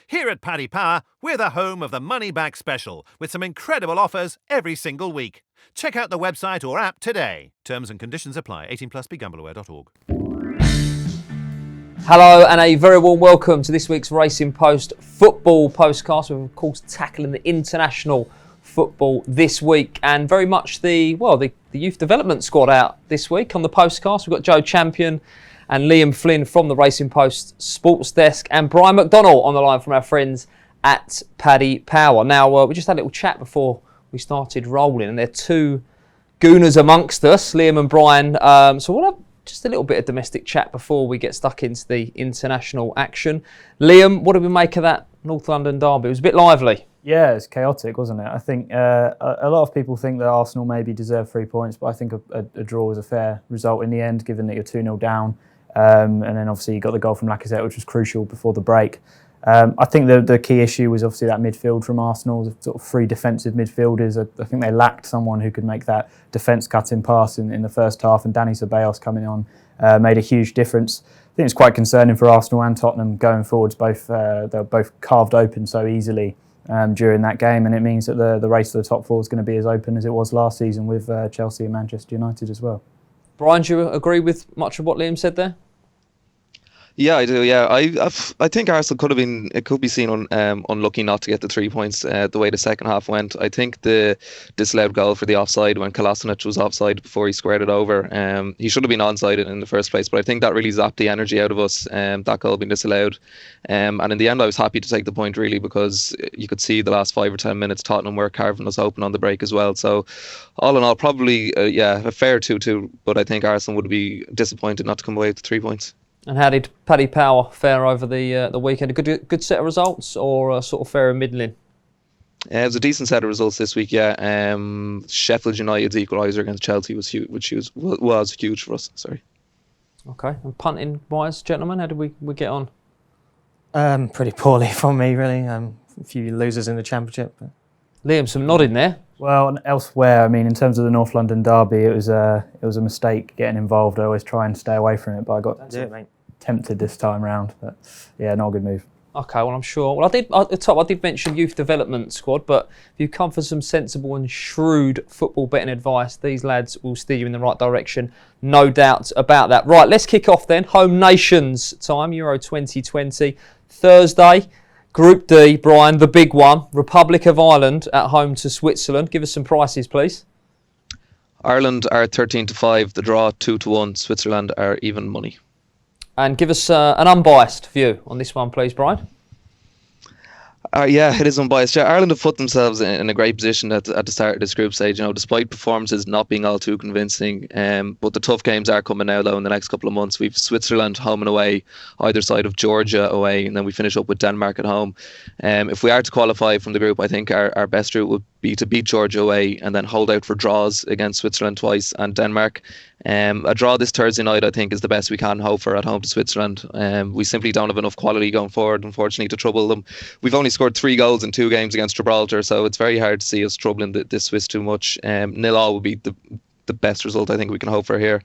Here at Paddy Power, we're the home of the Money Back Special, with some incredible offers every single week. Check out the website or app today. Terms and conditions apply. 18 plus begambleaware.org. Hello and a very warm welcome to this week's Racing Post football postcast. We're of course tackling the international football this week and very much the youth development squad out this week on the postcast. We've got Joe Champion and Liam Flynn from the Racing Post Sports Desk and Brian McDonnell on the line from our friends at Paddy Power. Now, we just had a little chat before we started rolling and there are two gooners amongst us, Liam and Brian. So we'll have just a little bit of domestic chat before we get stuck into the international action. Liam, what did we make of that North London derby? It was a bit lively. Yeah, it's chaotic, wasn't it? I think a lot of people think that Arsenal maybe deserved 3 points, but I think a draw was a fair result in the end, given that you're 2-0 down. And then obviously you got the goal from Lacazette, which was crucial before the break. I think the key issue was obviously that midfield from Arsenal, the sort of three defensive midfielders. I think they lacked someone who could make that defence cutting pass in the first half, and Dani Ceballos coming on made a huge difference. I think it's quite concerning for Arsenal and Tottenham going forwards. They're both carved open so easily during that game, and it means that the race to the top four is going to be as open as it was last season with Chelsea and Manchester United as well. Brian, do you agree with much of what Liam said there? Yeah, I do. Yeah, I think Arsenal could be seen unlucky not to get the 3 points the way the second half went. I think the disallowed goal for the offside when Kolasinac was offside before he squared it over. He should have been onside in the first place, but I think that really zapped the energy out of us. That goal being disallowed, and in the end, I was happy to take the point really because you could see the last 5 or 10 minutes Tottenham were carving us open on the break as well. So, all in all, probably a fair 2-2, but I think Arsenal would be disappointed not to come away with the 3 points. And how did Paddy Power fare over the weekend? A good set of results, or sort of fair and middling? It was a decent set of results this week. Yeah, Sheffield United's equaliser against Chelsea was huge, which was huge for us. Sorry. Okay, and punting wise, gentlemen, how did we get on? Pretty poorly from me, really. A few losers in the Championship. But... Liam, some nodding there. Well, elsewhere, I mean, in terms of the North London derby, it was a mistake getting involved. I always try and stay away from it, but I got tempted this time round. But yeah, not a good move. Okay, well, I'm sure. Well, at the top, I did mention youth development squad, but if you come for some sensible and shrewd football betting advice, these lads will steer you in the right direction. No doubt about that. Right, let's kick off then. Home Nations time, Euro 2020, Thursday. Group D, Brian, the big one. Republic of Ireland at home to Switzerland. Give us some prices, please. Ireland are 13-5. The draw 2-1. Switzerland are even money. And give us an unbiased view on this one, please, Brian. Yeah, it is unbiased. Yeah, Ireland have put themselves in a great position at the start of this group stage, despite performances not being all too convincing. But the tough games are coming now, though, in the next couple of months. We've Switzerland home and away, either side of Georgia away, and then we finish up with Denmark at home. If we are to qualify from the group, I think our best route would be to beat Georgia away and then hold out for draws against Switzerland twice and Denmark. A draw this Thursday night, I think, is the best we can hope for at home to Switzerland. We simply don't have enough quality going forward, unfortunately, to trouble them. We've only scored 3 goals in 2 games against Gibraltar, so it's very hard to see us troubling the Swiss too much. 0-0 would be the best result I think we can hope for here.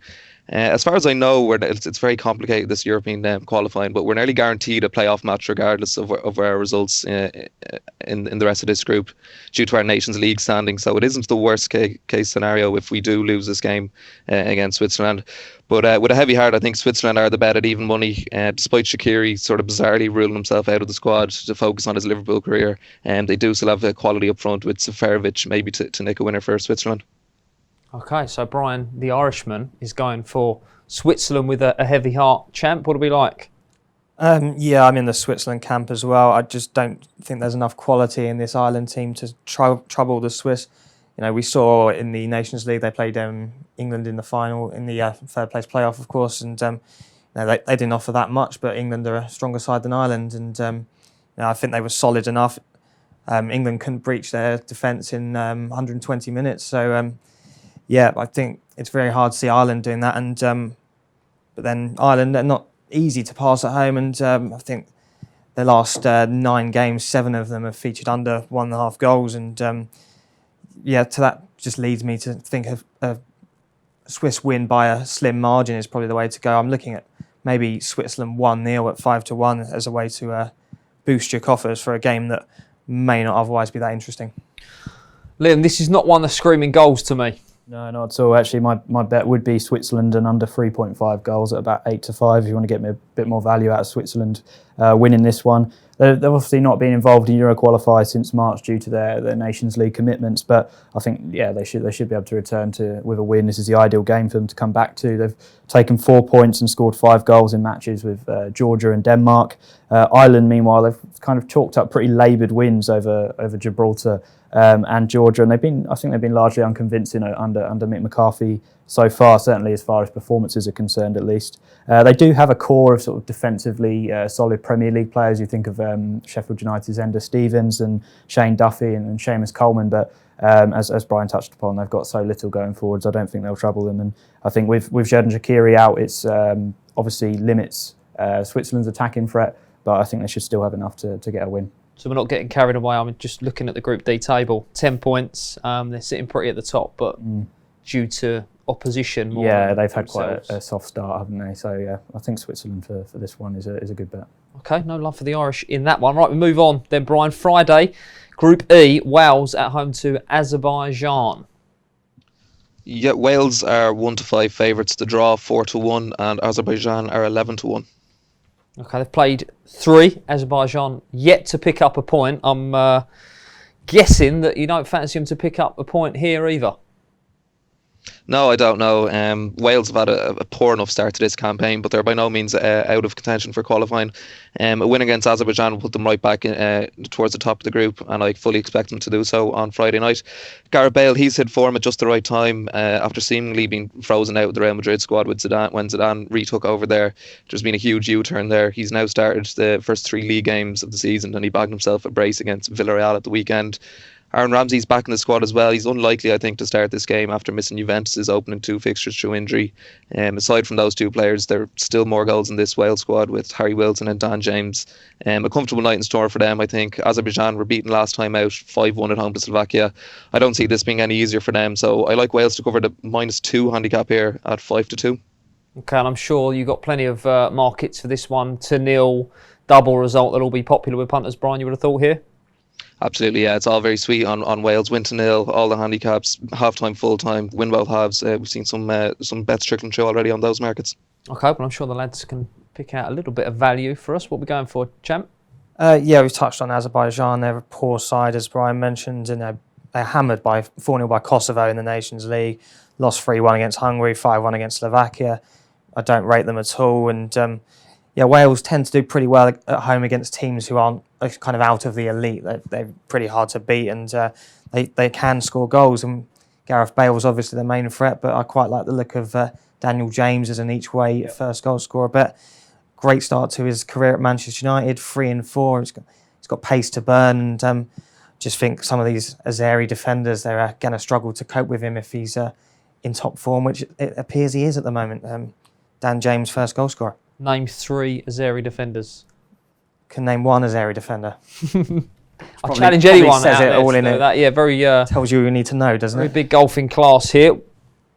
As far as I know, it's very complicated, this European qualifying, but we're nearly guaranteed a playoff match regardless of our results in the rest of this group due to our Nations League standing. So it isn't the worst case scenario if we do lose this game against Switzerland. But with a heavy heart, I think Switzerland are the bet at even money, despite Shaqiri sort of bizarrely ruling himself out of the squad to focus on his Liverpool career. They do still have quality up front with Seferovic maybe to nick a winner for Switzerland. Okay, so Brian, the Irishman, is going for Switzerland with a heavy heart. Champ, what do we like? Yeah, I'm in the Switzerland camp as well. I just don't think there's enough quality in this Ireland team to trouble the Swiss. We saw in the Nations League they played England in the final, in the third place playoff, of course, and they didn't offer that much, but England are a stronger side than Ireland, and I think they were solid enough. England couldn't breach their defence in 120 minutes, so... Yeah, I think it's very hard to see Ireland doing that, and but then Ireland are not easy to pass at home, and I think the last 9 games, 7 of them have featured under 1.5 goals, and to that just leads me to think of a Swiss win by a slim margin is probably the way to go. I'm looking at maybe Switzerland 1-0 at 5-1 as a way to boost your coffers for a game that may not otherwise be that interesting. Liam, this is not one of screaming goals to me. No, not at all. Actually, my bet would be Switzerland and under 3.5 goals at about 8-5. If you want to get me a bit more value out of Switzerland winning this one. They've obviously not been involved in Euro qualifiers since March due to their Nations League commitments, but I think they should be able to return with a win. This is the ideal game for them to come back to. They've taken 4 points and scored 5 goals in matches with Georgia and Denmark. Ireland, meanwhile, they've kind of chalked up pretty laboured wins over Gibraltar and Georgia, and I think they've been largely unconvincing under Mick McCarthy so far, certainly as far as performances are concerned at least. They do have a core of sort of defensively solid Premier League players. You think of Sheffield United's Ender Stevens and Shane Duffy and Seamus Coleman, but as Brian touched upon, they've got so little going forwards. I don't think they'll trouble them, and I think with Xherdan Shaqiri out, it's obviously limits Switzerland's attacking threat, but I think they should still have enough to get a win. So we're not getting carried away. I'm just looking at the Group D table. 10 points. They're sitting pretty at the top, but due to opposition more. Yeah, they've had quite a soft start, haven't they? So yeah, I think Switzerland for this one is a good bet. Okay, no love for the Irish in that one. Right, we move on then, Brian. Friday, Group E, Wales at home to Azerbaijan. Yeah, Wales are 1-5 favourites to draw, 4-1, and Azerbaijan are 11-1. Okay, they've played 3. Azerbaijan yet to pick up a point. I'm guessing that you don't fancy them to pick up a point here either. No, I don't know. Wales have had a poor enough start to this campaign, but they're by no means out of contention for qualifying. A win against Azerbaijan will put them right back towards the top of the group, and I fully expect them to do so on Friday night. Gareth Bale, he's hit form at just the right time after seemingly being frozen out of the Real Madrid squad with Zidane when Zidane retook over there. There's been a huge U-turn there. He's now started the first 3 league games of the season, and he bagged himself a brace against Villarreal at the weekend. Aaron Ramsey's back in the squad as well. He's unlikely, I think, to start this game after missing Juventus' opening 2 fixtures through injury. Aside from those 2 players, there are still more goals in this Wales squad with Harry Wilson and Dan James. A comfortable night in store for them, I think. Azerbaijan were beaten last time out, 5-1 at home to Slovakia. I don't see this being any easier for them, so I like Wales to cover the -2 handicap here at 5-2. Okay, and I'm sure you've got plenty of markets for this one. 2-0 double result that'll be popular with punters, Brian, you would have thought here? Absolutely, yeah. It's all very sweet on Wales. Win 2-0, all the handicaps, half-time, full-time, win both halves. We've seen some bets trickling through already on those markets. Okay, well, I'm sure the lads can pick out a little bit of value for us. What are we going for, champ? Yeah, we've touched on Azerbaijan. They're a poor side, as Brian mentioned, and they're hammered by 4-0 by Kosovo in the Nations League. Lost 3-1 against Hungary, 5-1 against Slovakia. I don't rate them at all, and Wales tend to do pretty well at home against teams who aren't kind of out of the elite. They're pretty hard to beat, and they can score goals. And Gareth Bale's obviously the main threat, but I quite like the look of Daniel James as an each-way first goal scorer. But great start to his career at Manchester United, 3 and 4. He's got pace to burn, and just think some of these Azeri defenders, they're going to struggle to cope with him if he's in top form, which it appears he is at the moment. Dan James, first goal scorer. Name 3 Azeri defenders. Can name 1 Azeri defender. I challenge anyone. Says it all in it. That, yeah, very. Tells you need to know, doesn't it? Very big golfing class here.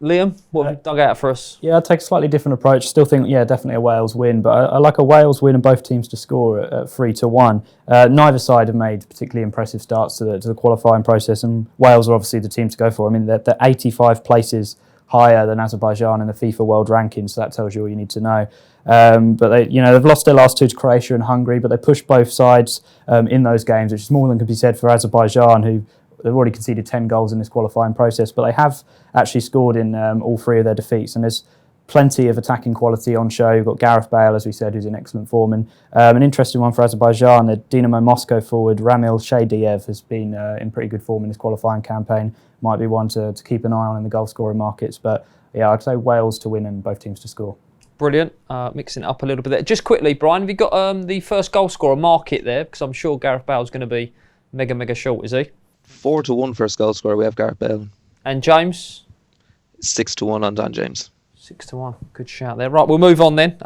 Liam, what have you dug out for us? Yeah, I'd take a slightly different approach. Still think, definitely a Wales win, but I like a Wales win and both teams to score at 3-1. Neither side have made particularly impressive starts to the qualifying process, and Wales are obviously the team to go for. I mean, they're 85 places higher than Azerbaijan in the FIFA World Rankings, so that tells you all you need to know. But they've lost their last 2 to Croatia and Hungary, but they pushed both sides in those games, which is more than can be said for Azerbaijan, who they've already conceded 10 goals in this qualifying process, but they have actually scored in all 3 of their defeats, and there's plenty of attacking quality on show. You've got Gareth Bale, as we said, who's in excellent form, and an interesting one for Azerbaijan, the Dinamo Moscow forward Ramil Shaydiev has been in pretty good form in his qualifying campaign. Might be one to keep an eye on in the goal scoring markets, but yeah, I'd say Wales to win and both teams to score. Brilliant. Mixing it up a little bit there. Just quickly, Brian, have you got the first goal scorer market there? Because I'm sure Gareth Bale's going to be mega short, is he? 4-1 first goal scorer, we have Gareth Bale. And James? 6-1 on Dan James. 6-1. Good shout there. Right, we'll move on then.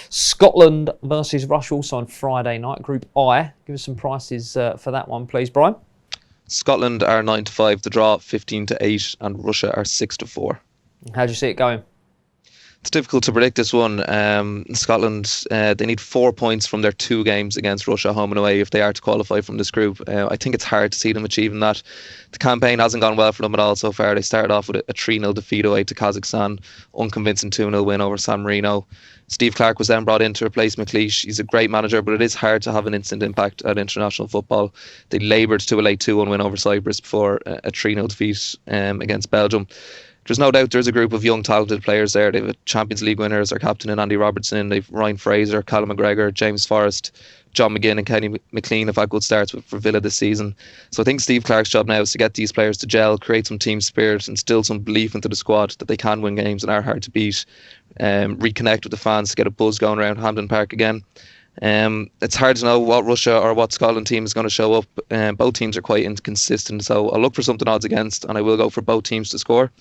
Scotland versus Russia also on Friday night, Group I. Give us some prices for that one, please, Brian. Scotland are 9-5 to draw, 15-8, and Russia are 6-4. How do you see it going? It's difficult to predict this one. Scotland, they need 4 points from their 2 games against Russia, home and away, if they are to qualify from this group. I think it's hard to see them achieving that. The campaign hasn't gone well for them at all so far. They started off with a 3-0 defeat away to Kazakhstan, unconvincing 2-0 win over San Marino. Steve Clarke was then brought in to replace McLeish. He's a great manager, but it is hard to have an instant impact at international football. They laboured to a late 2-1 win over Cyprus before a 3-0 defeat against Belgium. There's no doubt there's a group of young talented players there. They've a Champions League winner as their captain in Andy Robertson. They've Ryan Fraser, Callum McGregor, James Forrest, John McGinn and Kenny McLean have had good starts for Villa this season. So I think Steve Clarke's job now is to get these players to gel, create some team spirit, instill some belief into the squad that they can win games and are hard to beat, reconnect with the fans to get a buzz going around Hampden Park again. It's hard to know what Russia or what Scotland team is going to show up. Both teams are quite inconsistent, so I'll look for something odds against, and I will go for both teams to score.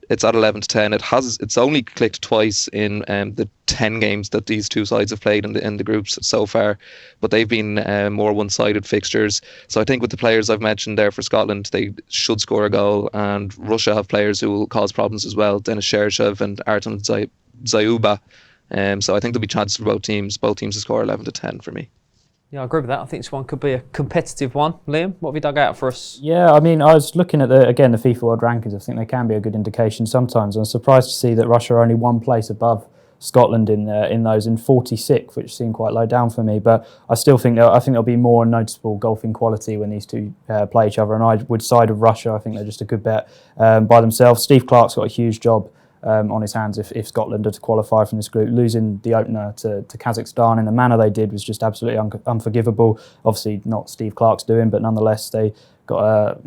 It's at 11-10. It's only clicked twice in the 10 games that these two sides have played in the groups so far, but they've been more one-sided fixtures. So I think with the players I've mentioned there for Scotland, they should score a goal, and Russia have players who will cause problems as well, Denis Cherchev and Artem Zayuba. So I think there'll be chances for both teams to score 11-10 for me. Yeah, I agree with that. I think this one could be a competitive one. Liam, what have you dug out for us? Yeah, I mean, I was looking at the FIFA World Rankings. I think they can be a good indication sometimes. I'm surprised to see that Russia are only one place above Scotland in those, in 46th, which seemed quite low down for me. But I still think there'll be more noticeable golfing quality when these two play each other. And I would side with Russia. I think they're just a good bet by themselves. Steve Clarke's got a huge job on his hands if Scotland are to qualify from this group. Losing the opener to Kazakhstan in the manner they did was just absolutely unforgivable. Obviously not Steve Clarke's doing, but nonetheless they got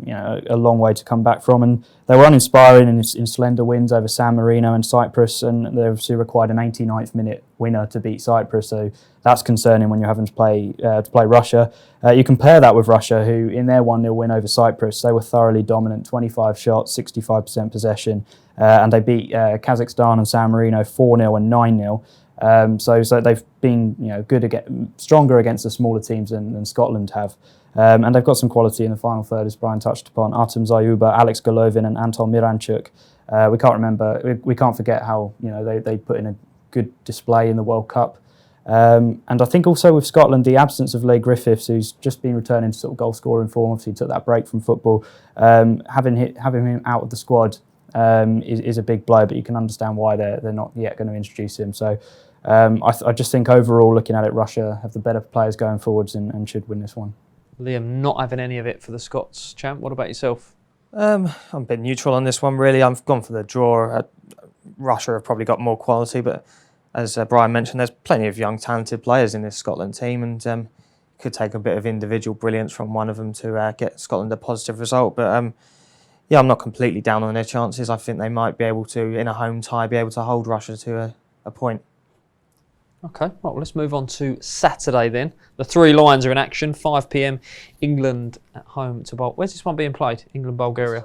a long way to come back from, and they were uninspiring in slender wins over San Marino and Cyprus, and they obviously required an 89th minute winner to beat Cyprus, so that's concerning when you're having to play Russia. You compare that with Russia, who in their 1-0 win over Cyprus, they were thoroughly dominant, 25 shots, 65% possession, and they beat Kazakhstan and San Marino 4-0 and 9-0. So they've been stronger against the smaller teams than Scotland have. And they've got some quality in the final third, as Brian touched upon. Artem Zayuba, Alex Golovin and Anton Miranchuk. We can't forget how they put in a good display in the World Cup. And I think also with Scotland, the absence of Leigh Griffiths, who's just been returning to sort of goal scoring form, obviously took that break from football, having him out of the squad is a big blow, but you can understand why they're not yet going to introduce him. So I just think overall, looking at it, Russia have the better players going forwards and should win this one. Liam, not having any of it for the Scots. Champ, what about yourself? I'm a bit neutral on this one, really. I've gone for the draw. Russia have probably got more quality, but as Brian mentioned, there's plenty of young, talented players in this Scotland team, and it could take a bit of individual brilliance from one of them to get Scotland a positive result. But I'm not completely down on their chances. I think they might be able to, in a home tie, be able to hold Russia to a point. Okay, right, well, let's move on to Saturday then. The three lions are in action, 5 p.m, England at home to Bulgaria. Where's this one being played? England, Bulgaria?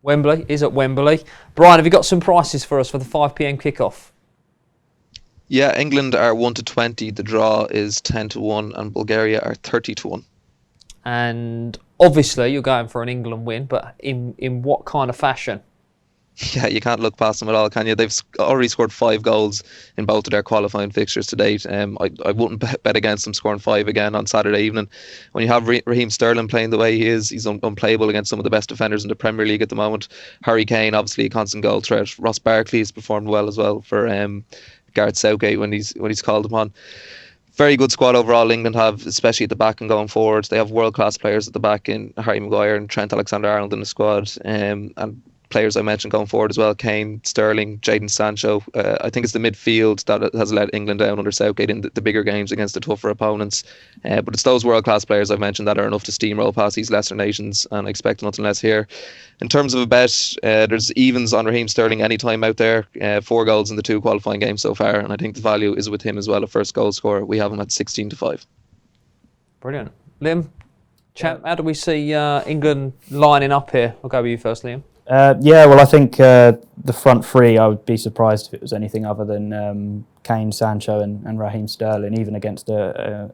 Wembley, is at Wembley. Brian, have you got some prices for us for the 5 p.m. kickoff? Yeah, England are 1-20, the draw is 10-1, and Bulgaria are 30-1. And obviously you're going for an England win, but in what kind of fashion? Yeah, you can't look past them at all, can you? They've already scored 5 goals in both of their qualifying fixtures to date. I wouldn't bet against them scoring 5 again on Saturday evening. When you have Raheem Sterling playing the way he is, he's unplayable against some of the best defenders in the Premier League at the moment. Harry Kane, obviously a constant goal threat. Ross Barkley has performed well as well for Gareth Southgate when he's called upon. Very good squad overall England have, especially at the back and going forward. They have world-class players at the back in Harry Maguire and Trent Alexander-Arnold in the squad, and players I mentioned going forward as well, Kane, Sterling, Jadon Sancho. I think it's the midfield that has let England down under Southgate in the bigger games against the tougher opponents. But it's those world-class players I've mentioned that are enough to steamroll past these lesser nations, and I expect nothing less here. In terms of a bet, there's evens on Raheem Sterling anytime out there. 4 goals in the 2 qualifying games so far, and I think the value is with him as well, a first goal scorer. We have him at 16-5. Brilliant. Liam, Champ, how do we see England lining up here? I'll go with you first, Liam. Well, I think the front three, I would be surprised if it was anything other than Kane, Sancho and Raheem Sterling, even against the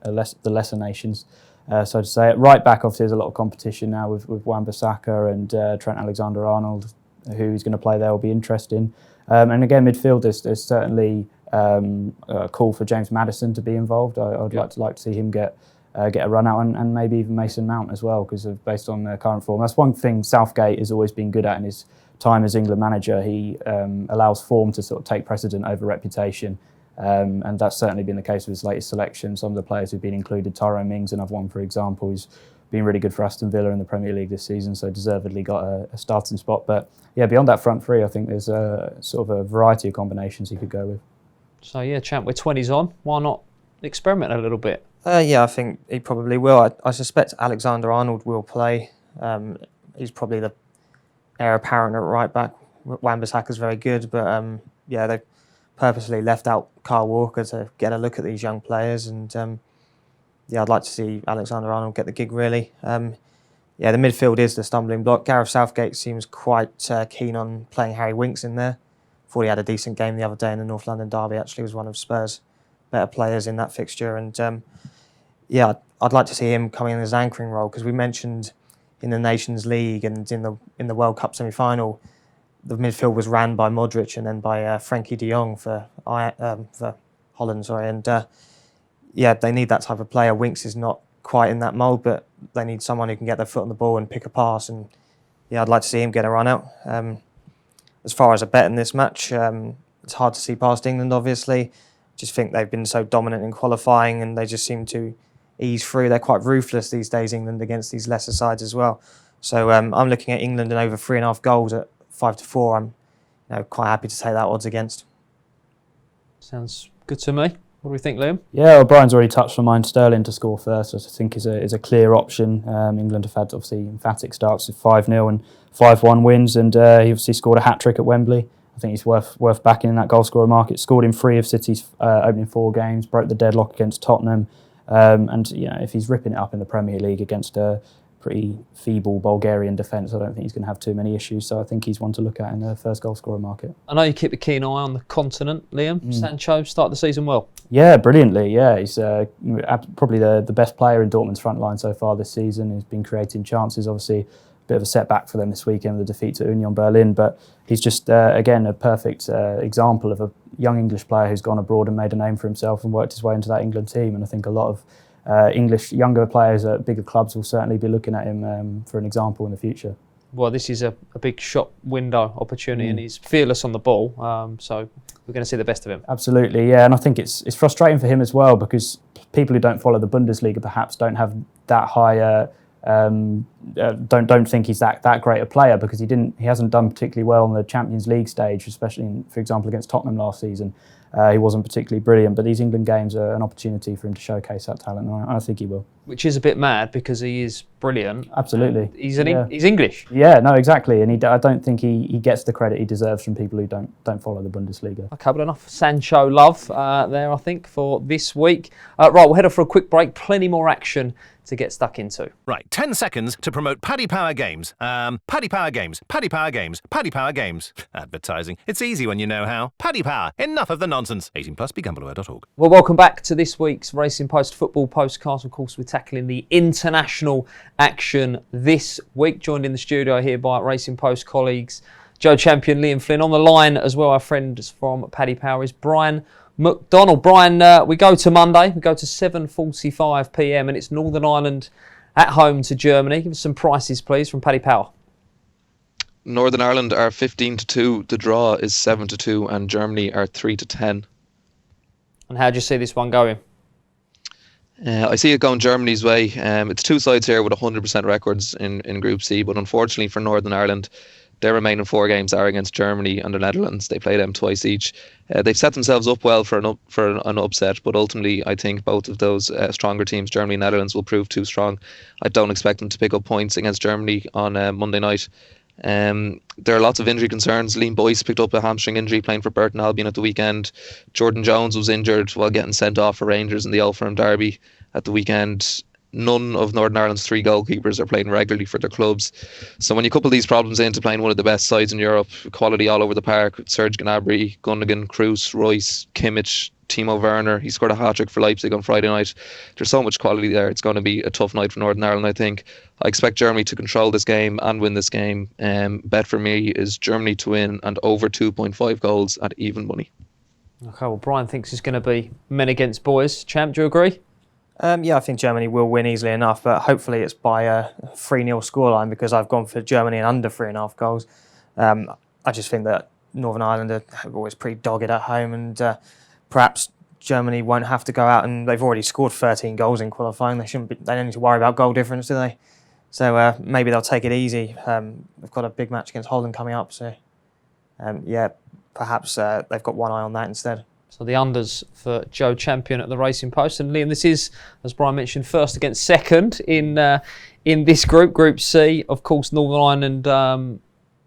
lesser nations, so to say. Right back, obviously, there's a lot of competition now with Wan-Bissaka and Trent Alexander-Arnold. Who he's going to play there will be interesting. And again, midfield, there's certainly a call for James Maddison to be involved. I'd like to see him get a run out, and maybe even Mason Mount as well, because based on their current form. That's one thing Southgate has always been good at in his time as England manager. He allows form to sort of take precedent over reputation. And that's certainly been the case with his latest selection. Some of the players who've been included, Tyrone Mings, another one, for example, who's been really good for Aston Villa in the Premier League this season, so deservedly got a starting spot. But yeah, beyond that front three, I think there's a sort of a variety of combinations he could go with. So yeah, champ, we're 20s on. Why not experiment a little bit? Yeah, I think he probably will. I suspect Alexander-Arnold will play. He's probably the heir apparent at right back. Wan-Bissaka's very good, but yeah, they purposely left out Kyle Walker to get a look at these young players, and yeah, I'd like to see Alexander-Arnold get the gig, really. Yeah, the midfield is the stumbling block. Gareth Southgate seems quite keen on playing Harry Winks in there. Thought he had a decent game the other day in the North London derby. Actually, was one of Spurs' better players in that fixture, and yeah, I'd like to see him coming in as an anchoring role, because we mentioned in the Nations League and in the World Cup semi-final, the midfield was ran by Modric and then by Frankie de Jong for Holland, and yeah, they need that type of player. Winks is not quite in that mould, but they need someone who can get their foot on the ball and pick a pass, and yeah, I'd like to see him get a run out. As far as a bet in this match, it's hard to see past England, obviously. Just think they've been so dominant in qualifying, and they just seem to ease through. They're quite ruthless these days, England, against these lesser sides as well. So I'm looking at England and over 3.5 goals at 5-4. I'm quite happy to take that odds against. Sounds good to me. What do we think, Liam? Yeah, well, Brian's already touched on mine. Sterling to score first, I think is a clear option. England have had obviously emphatic starts with 5-0 and 5-1 wins, and he obviously scored a hat-trick at Wembley. I think he's worth backing in that goal scorer market. Scored in 3 of City's opening 4 games, broke the deadlock against Tottenham, and you know, if he's ripping it up in the Premier League against a pretty feeble Bulgarian defence, I don't think he's going to have too many issues. So I think he's one to look at in the first goal scorer market. I know you keep a keen eye on the continent, Liam. Sancho started the season well. Yeah, brilliantly. Yeah, he's probably the best player in Dortmund's front line so far this season. He's been creating chances. Obviously, a bit of a setback for them this weekend with the defeat to Union Berlin, but he's just again a perfect example of a young English player who's gone abroad and made a name for himself and worked his way into that England team. And I think a lot of English younger players at bigger clubs will certainly be looking at him for an example in the future. Well, this is a big shop window opportunity, and he's fearless on the ball, so we're going to see the best of him. Absolutely, yeah, and I think it's frustrating for him as well, because people who don't follow the Bundesliga perhaps don't have that high, don't think he's that great a player, because he hasn't done particularly well on the Champions League stage, especially for example against Tottenham last season. He wasn't particularly brilliant, but these England games are an opportunity for him to showcase that talent, and I think he will. Which is a bit mad, because he is brilliant. Absolutely. He's English. Yeah, no, exactly, and I don't think he gets the credit he deserves from people who don't follow the Bundesliga. Okay, well, enough Sancho love there, I think, for this week. Right, we'll head off for a quick break. Plenty more action to get stuck into. Right, 10 seconds to promote Paddy Power Games. Paddy Power Games, Paddy Power Games, Paddy Power Games. Advertising. It's easy when you know how. Paddy Power. Enough of the nonsense. 18 plus, begambleaware.org. Well, welcome back to this week's Racing Post Football Postcast. Of course, we're tackling the international action this week. Joined in the studio here by Racing Post colleagues Joe Champion, Liam Flynn. On the line as well, our friend from Paddy Power is Brian McDonald. Brian, we go to Monday. We go to 7:45 p.m. and it's Northern Ireland at home to Germany. Give us some prices, please, from Paddy Power. Northern Ireland are 15-2. The draw is 7-2, and Germany are 3-10. And how do you see this one going? I see it going Germany's way. It's two sides here with 100% records in Group C, but unfortunately for Northern Ireland, their remaining 4 games are against Germany and the Netherlands. They play them twice each. They've set themselves up well for an upset, but ultimately I think both of those stronger teams, Germany and Netherlands, will prove too strong. I don't expect them to pick up points against Germany on Monday night. There are lots of injury concerns. Liam Boyce picked up a hamstring injury playing for Burton Albion at the weekend. Jordan Jones was injured while getting sent off for Rangers in the Old Firm derby at the weekend. None of Northern Ireland's 3 goalkeepers are playing regularly for their clubs. So when you couple these problems into playing one of the best sides in Europe, quality all over the park, Serge Gnabry, Gundogan, Kroos, Royce, Kimmich, Timo Werner, he scored a hat-trick for Leipzig on Friday night. There's so much quality there. It's going to be a tough night for Northern Ireland, I think. I expect Germany to control this game and win this game. Bet for me is Germany to win and over 2.5 goals at even money. Okay, well, Brian thinks it's going to be men against boys. Champ, do you agree? Yeah, I think Germany will win easily enough, but hopefully it's by a 3-0 scoreline, because I've gone for Germany and under 3.5 goals. I just think that Northern Ireland are always pretty dogged at home, and perhaps Germany won't have to go out, and they've already scored 13 goals in qualifying. They don't need to worry about goal difference, do they? So maybe they'll take it easy. They've got a big match against Holland coming up, so perhaps they've got one eye on that instead. So the unders for Joe Champion at the Racing Post. And Liam, this is, as Brian mentioned, first against second in this group, Group C. Of course, Northern Ireland,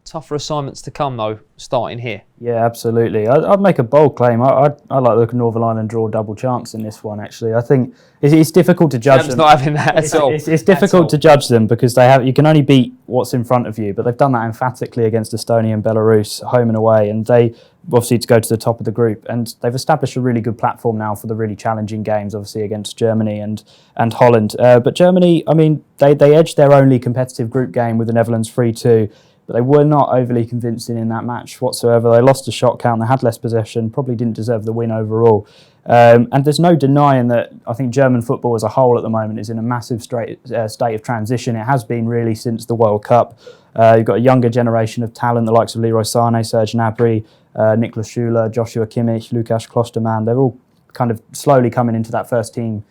tougher assignments to come, though, starting here. Yeah, absolutely. I'd make a bold claim. I like the look of Northern Ireland draw double chance in this one, actually. I think it's difficult to judge them. not having that at all. It's difficult to judge them because you can only beat what's in front of you, but they've done that emphatically against Estonia and Belarus, home and away, and they obviously to go to the top of the group. And they've established a really good platform now for the really challenging games, obviously against Germany and Holland. But Germany, I mean, they edged their only competitive group game with the Netherlands 3-2. But they were not overly convincing in that match whatsoever. They lost a shot count, they had less possession, probably didn't deserve the win overall. And there's no denying that I think German football as a whole at the moment is in a massive state of transition. It has been really since the World Cup. You've got a younger generation of talent, the likes of Leroy Sané, Serge Gnabry, Niklas Schüller, Joshua Kimmich, Lukas Klostermann. They're all kind of slowly coming into that first team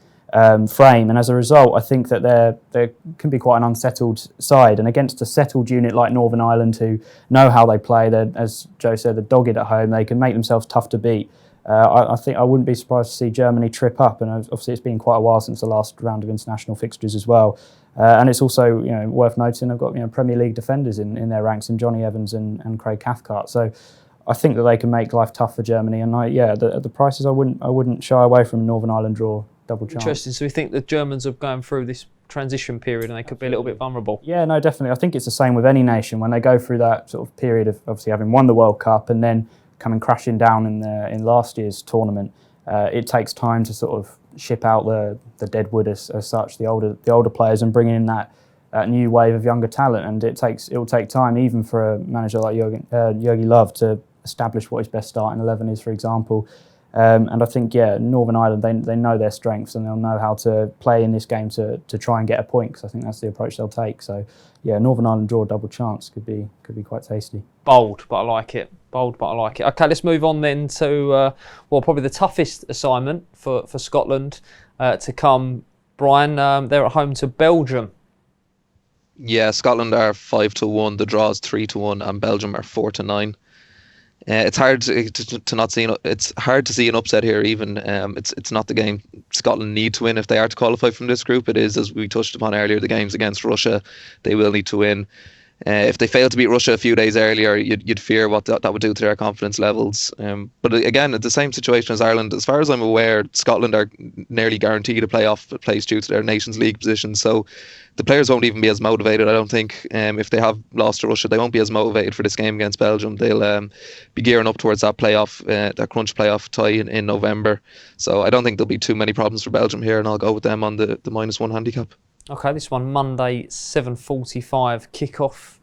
frame, and as a result I think that they can be quite an unsettled side, and against a settled unit like Northern Ireland who know how they play, they're, as Joe said, they're dogged at home, they can make themselves tough to beat. I think I wouldn't be surprised to see Germany trip up, and obviously it's been quite a while since the last round of international fixtures as well. And it's also worth noting they've got Premier League defenders in their ranks in Johnny Evans and Craig Cathcart, so I think that they can make life tough for Germany, and at the prices I wouldn't shy away from Northern Ireland draw. Double chance. Interesting. So we think the Germans are going through this transition period and they could be a little bit vulnerable. Yeah, no, definitely. I think it's the same with any nation when they go through that sort of period of obviously having won the World Cup and then coming crashing down in last year's tournament. It takes time to sort of ship out the dead wood as such, the older players, and bring in that new wave of younger talent. And it will take time, even for a manager like Jurgi Löw, to establish what his best starting 11 is, for example. And I think, Northern Ireland, they know their strengths and they'll know how to play in this game to try and get a point, because I think that's the approach they'll take. So, Northern Ireland draw double chance could be quite tasty. Bold, but I like it. Okay, let's move on then to, probably the toughest assignment for Scotland to come. Brian, they're at home to Belgium. Yeah, Scotland are 5-1, the draw is 3-1, and Belgium are 4-9. It's hard to not see. It's hard to see an upset here. Even it's not the game Scotland need to win if they are to qualify from this group. It is, as we touched upon earlier, the games against Russia. They will need to win. If they fail to beat Russia a few days earlier, you'd fear what that would do to their confidence levels. But again, it's the same situation as Ireland. As far as I'm aware, Scotland are nearly guaranteed a playoff place due to their Nations League position. So the players won't even be as motivated, I don't think. If they have lost to Russia, they won't be as motivated for this game against Belgium. They'll be gearing up towards that playoff, that crunch playoff tie in November. So I don't think there'll be too many problems for Belgium here, and I'll go with them on the -1 handicap. Okay, this one Monday 7:45 kickoff.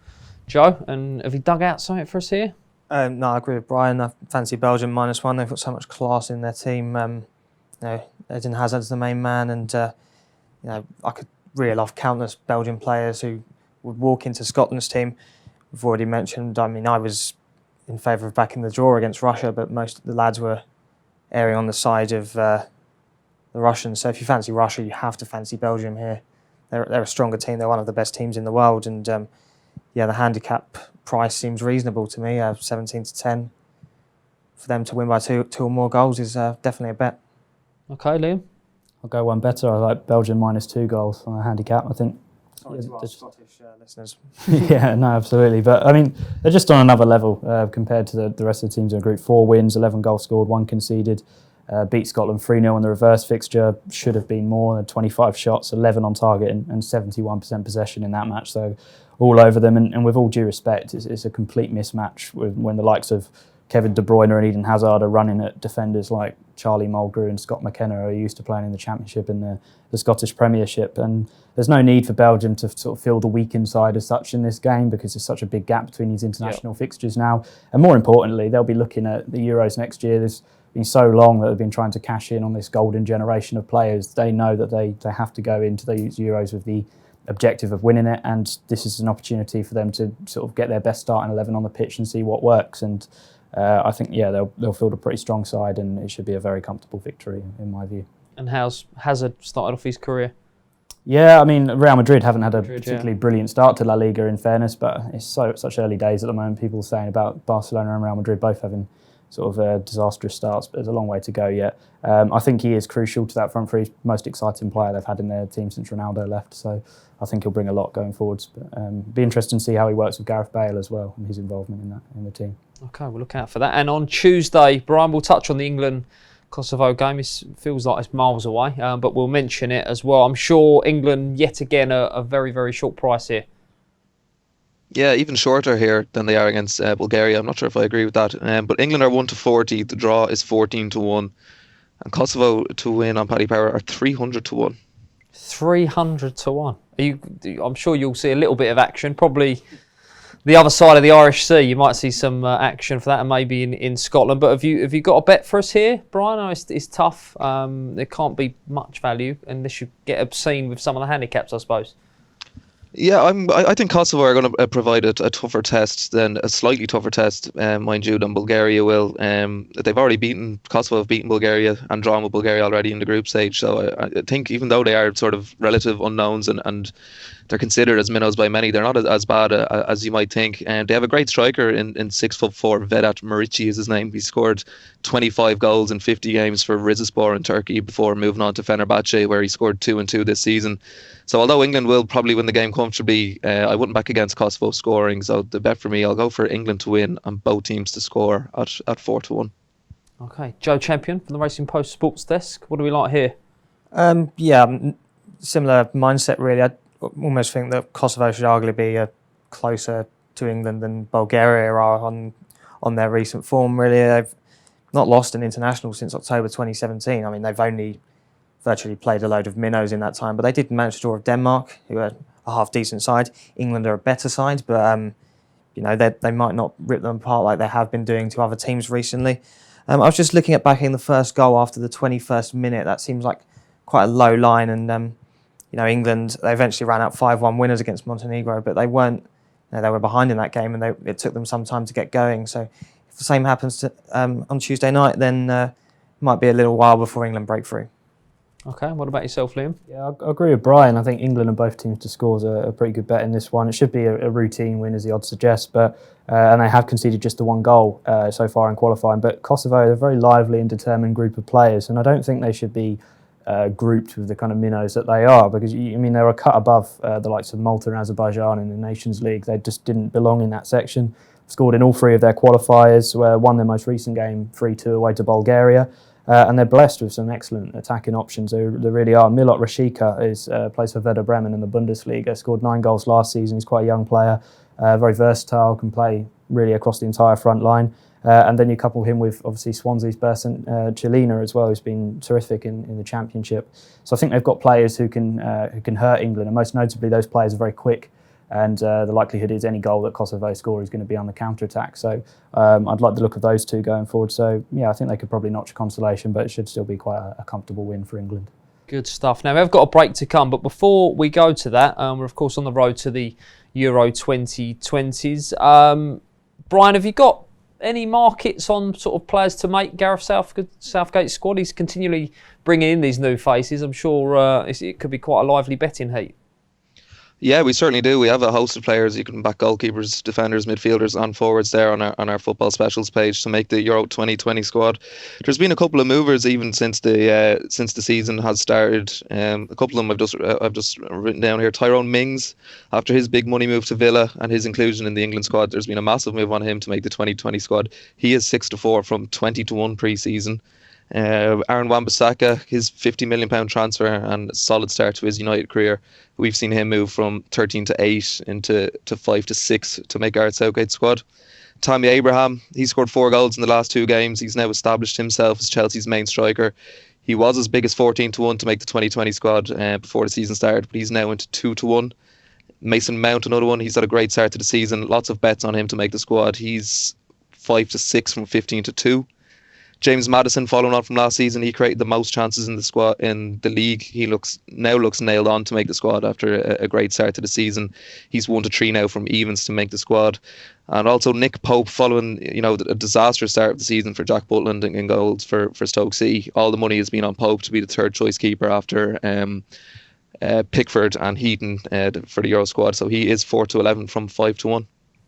Joe, and have you dug out something for us here? No, I agree with Brian. I fancy Belgium -1. They've got so much class in their team. Eden Hazard's the main man, and I could reel off countless Belgian players who would walk into Scotland's team. We've already mentioned. I mean, I was in favour of backing the draw against Russia, but most of the lads were erring on the side of the Russians. So if you fancy Russia, you have to fancy Belgium here. They're a stronger team. They're one of the best teams in the world, and the handicap price seems reasonable to me. 17-10 for them to win by two or more goals is definitely a bet. Okay, Liam. I'll go one better. I like Belgium -2 goals on a handicap. I think. Sorry to our Scottish listeners. Yeah, no, absolutely. But I mean, they're just on another level compared to the rest of the teams in the group. 4 wins, 11 goals scored, 1 conceded. Beat Scotland 3-0 in the reverse fixture. Should have been more. 25 shots, 11 on target, and 71% possession in that match. So all over them. And with all due respect, it's a complete mismatch when the likes of Kevin De Bruyne and Eden Hazard are running at defenders like Charlie Mulgrew and Scott McKenna, who are used to playing in the Championship and the Scottish Premiership. And there's no need for Belgium to sort of fill the weakened side as such in this game, because there's such a big gap between these international fixtures now. And more importantly, they'll be looking at the Euros next year. There's been so long that they've been trying to cash in on this golden generation of players. They know that they have to go into these Euros with the objective of winning it, and this is an opportunity for them to sort of get their best starting 11 on the pitch and see what works. And I think, they'll field a pretty strong side, and it should be a very comfortable victory in my view. And how's Hazard started off his career? Yeah, I mean, Real Madrid haven't had a particularly brilliant start to La Liga, in fairness, but it's such early days at the moment. People are saying about Barcelona and Real Madrid both having sort of disastrous starts, but there's a long way to go yet. I think he is crucial to that front three. Most exciting player they've had in their team since Ronaldo left, so I think he'll bring a lot going forwards. But be interesting to see how he works with Gareth Bale as well, and his involvement in the team. Okay, we'll look out for that. And on Tuesday, Brian, we'll touch on the England-Kosovo game. It feels like it's miles away, but we'll mention it as well. I'm sure England, yet again, are a very, very short price here. Yeah, even shorter here than they are against Bulgaria. I'm not sure if I agree with that. But England are 1-40. The draw is 14-1. And Kosovo to win on Paddy Power are 300-1. 300-1. I'm sure you'll see a little bit of action. Probably the other side of the Irish Sea, you might see some action for that, and maybe in Scotland. But have you got a bet for us here, Brian? I know it's tough. There can't be much value unless you get obscene with some of the handicaps, I suppose. Yeah, I think Kosovo are going to provide a tougher test, a slightly tougher test, mind you, than Bulgaria will. Kosovo have beaten Bulgaria and drawn with Bulgaria already in the group stage. So I think even though they are sort of relative unknowns and they're considered as minnows by many, they're not as bad as you might think. And they have a great striker in 6'4", Vedat Murici is his name. He scored 25 goals in 50 games for Rizespor in Turkey before moving on to Fenerbahce, where he scored 2 and 2 this season. So although England will probably win the game comfortably, I wouldn't back against Kosovo scoring. So the bet for me, I'll go for England to win and both teams to score at 4-1. Okay, Joe Champion from the Racing Post Sports Desk. What do we like here? Similar mindset really. I almost think that Kosovo should arguably be closer to England than Bulgaria are on their recent form. Really, they've not lost an international since October 2017. I mean, they've only virtually played a load of minnows in that time, but they did manage to draw with Denmark, who are a half decent side. England are a better side, but they might not rip them apart like they have been doing to other teams recently. I was just looking at backing the first goal after the 21st minute. That seems like quite a low line, and England, they eventually ran out 5-1 winners against Montenegro, but they weren't. They were behind in that game, and it took them some time to get going. So if the same happens on Tuesday night, then it might be a little while before England break through. Okay, what about yourself, Liam? Yeah, I agree with Brian. I think England and both teams to score is a pretty good bet in this one. It should be a routine win, as the odds suggest, but and they have conceded just the one goal so far in qualifying. But Kosovo are a very lively and determined group of players, and I don't think they should be grouped with the kind of minnows that they are, because they were a cut above the likes of Malta and Azerbaijan in the Nations League. They just didn't belong in that section. Scored in all three of their qualifiers, won their most recent game 3-2 away to Bulgaria. And they're blessed with some excellent attacking options. They really are. Milot Rashica plays for Werder Bremen in the Bundesliga. Scored 9 goals last season. He's quite a young player, very versatile, can play really across the entire front line. And then you couple him with obviously Swansea's Bersen Chelina as well, who's been terrific in the Championship. So I think they've got players who can hurt England, and most notably those players are very quick. And the likelihood is any goal that Kosovo score is going to be on the counter-attack. So I'd like the look of those two going forward. So, I think they could probably notch a consolation, but it should still be quite a comfortable win for England. Good stuff. Now, we've got a break to come, but before we go to that, we're, of course, on the road to the Euro 2020s. Brian, have you got any markets on sort of players to make Gareth Southgate's squad? He's continually bringing in these new faces. I'm sure it could be quite a lively betting heat. Yeah, we certainly do. We have a host of players. You can back goalkeepers, defenders, midfielders and forwards there on our football specials page to make the Euro 2020 squad. There's been a couple of movers even since the season has started. A couple of them I've just written down here. Tyrone Mings, after his big money move to Villa and his inclusion in the England squad, there's been a massive move on him to make the 2020 squad. He is 6-4 from 20-1 pre-season. Aaron Wan-Bissaka, his £50 million transfer and solid start to his United career. We've seen him move from 13-8 into 5-6 to make Gareth Southgate's squad. Tammy Abraham, he scored 4 goals in the last 2 games. He's now established himself as Chelsea's main striker. He was as big as 14-1 to make the 2020 squad before the season started, but he's now into 2-1. Mason Mount, another one. He's had a great start to the season. Lots of bets on him to make the squad. He's 5-6 from 15-2. James Maddison, following on from last season, he created the most chances in the squad in the league. He looks nailed on to make the squad after a great start to the season. He's 1-3 now from evens to make the squad. And also Nick Pope, following a disastrous start of the season for Jack Butland in goals for Stoke City. All the money has been on Pope to be the third choice keeper after Pickford and Heaton for the Euro squad. So he is 4-11 from 5-1.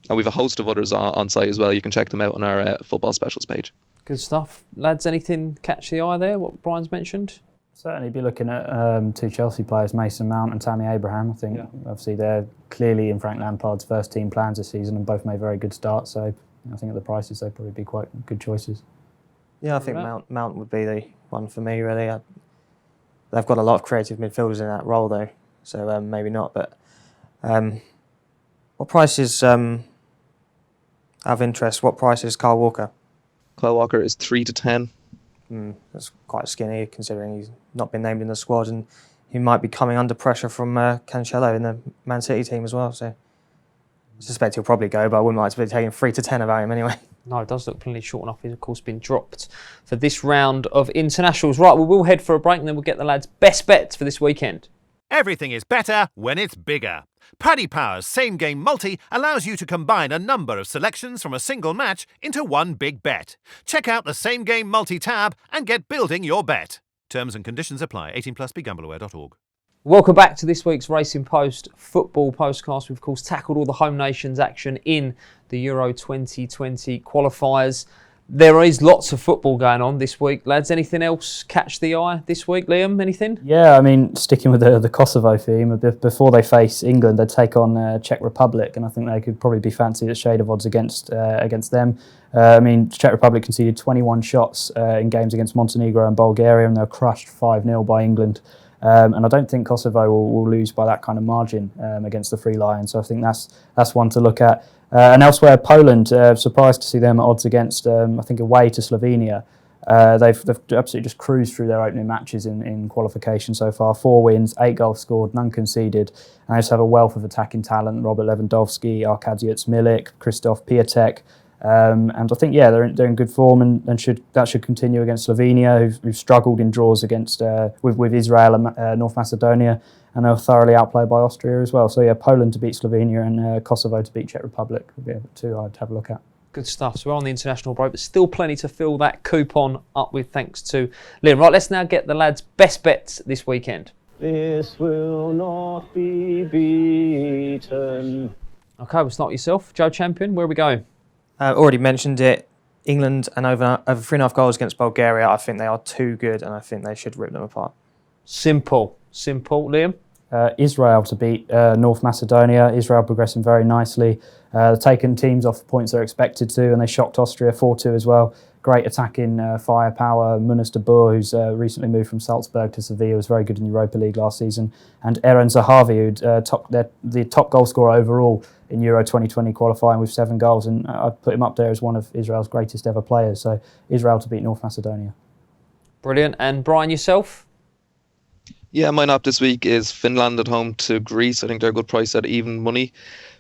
And we have a host of others on site as well. You can check them out on our football specials page. Good stuff. Lads, anything catch the eye there, what Brian's mentioned? Certainly be looking at 2 Chelsea players, Mason Mount and Tammy Abraham. I think obviously they're clearly in Frank Lampard's first team plans this season and both made very good starts. So I think at the prices they'd probably be quite good choices. Yeah, I think Mount would be the one for me, really. They've got a lot of creative midfielders in that role, though, so maybe not. But what price is, out of interest, what price is Kyle Walker? Kyle Walker is 3-10. That's quite skinny, considering he's not been named in the squad, and he might be coming under pressure from Cancelo in the Man City team as well. So I suspect he'll probably go, but I wouldn't like to be taking 3-10 about him anyway. No, it does look plenty short enough. He's, of course, been dropped for this round of internationals. Right, we will head for a break and then we'll get the lads' best bets for this weekend. Everything is better when it's bigger. Paddy Power's Same Game Multi allows you to combine a number of selections from a single match into one big bet. Check out the Same Game Multi tab and get building your bet. Terms and conditions apply. 18+, begambleaware.org. Welcome back to this week's Racing Post football postcast. We've, of course, tackled all the home nations action in the Euro 2020 qualifiers. There is lots of football going on this week. Lads, anything else catch the eye this week? Liam, anything? Yeah, I mean, sticking with the Kosovo theme, before they face England, they'd take on Czech Republic, and I think they could probably be fancied at shade of odds against them. I mean, Czech Republic conceded 21 shots in games against Montenegro and Bulgaria, and they were crushed 5-0 by England. And I don't think Kosovo will lose by that kind of margin against the Free Lions. So I think that's one to look at. And elsewhere, Poland, surprised to see them at odds against, I think, away to Slovenia. They've absolutely just cruised through their opening matches in qualification so far. 4 wins, 8 goals scored, none conceded. And they just have a wealth of attacking talent. Robert Lewandowski, Arkadiusz Milik, Krzysztof Piatek. And I think, they're in good form and that should continue against Slovenia, who've struggled in draws against with Israel and North Macedonia, and they were thoroughly outplayed by Austria as well. So Poland to beat Slovenia and Kosovo to beat Czech Republic would be 2 I'd have a look at. Good stuff. So we're on the international break, but still plenty to fill that coupon up with, thanks to Liam. Right, let's now get the lads' best bets this weekend. This will not be beaten. Okay, we'll start with yourself. Joe Champion, where are we going? Already mentioned it. England and over 3.5 goals against Bulgaria. I think they are too good, and I think they should rip them apart. Simple. Liam? Israel to beat North Macedonia. Israel progressing very nicely. Taking teams off the points they're expected to, and they shocked Austria 4-2 as well. Great attacking firepower. Munas de Boer, who's recently moved from Salzburg to Sevilla, was very good in Europa League last season. And Eren Zahavi, who'd the top goal scorer overall in Euro 2020 qualifying with 7 goals. And I'd put him up there as one of Israel's greatest ever players. So Israel to beat North Macedonia. Brilliant. And Brian, yourself? Yeah, mine up this week is Finland at home to Greece. I think they're a good price at even money.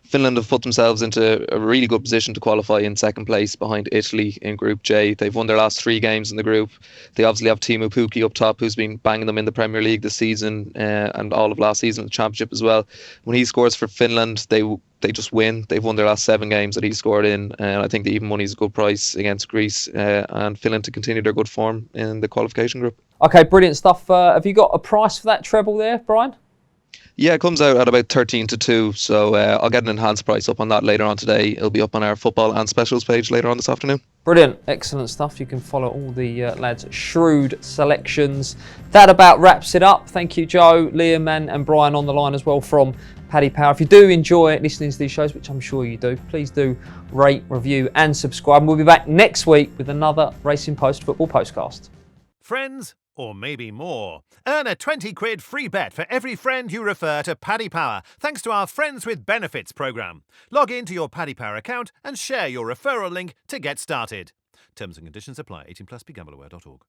Finland have put themselves into a really good position to qualify in second place behind Italy in Group J. They've won their last 3 games in the group. They obviously have Teemu Pukki up top, who's been banging them in the Premier League this season and all of last season in the Championship as well. When he scores for Finland, they just win. They've won their last 7 games that he scored in, and I think the even money is a good price against Greece and Finland to continue their good form in the qualification group. Okay, brilliant stuff. Have you got a price for that treble there, Brian? Yeah, it comes out at about 13-2, so I'll get an enhanced price up on that later on today. It'll be up on our football and specials page later on this afternoon. Brilliant, excellent stuff. You can follow all the lads' shrewd selections. That about wraps it up. Thank you, Joe, Liam and Brian on the line as well from Paddy Power. If you do enjoy listening to these shows, which I'm sure you do, please do rate, review and subscribe. And we'll be back next week with another Racing Post football postcast. Friends, or maybe more. Earn a 20 quid free bet for every friend you refer to Paddy Power, thanks to our Friends with Benefits programme. Log in to your Paddy Power account and share your referral link to get started. Terms and conditions apply. 18+, begambleaware.org.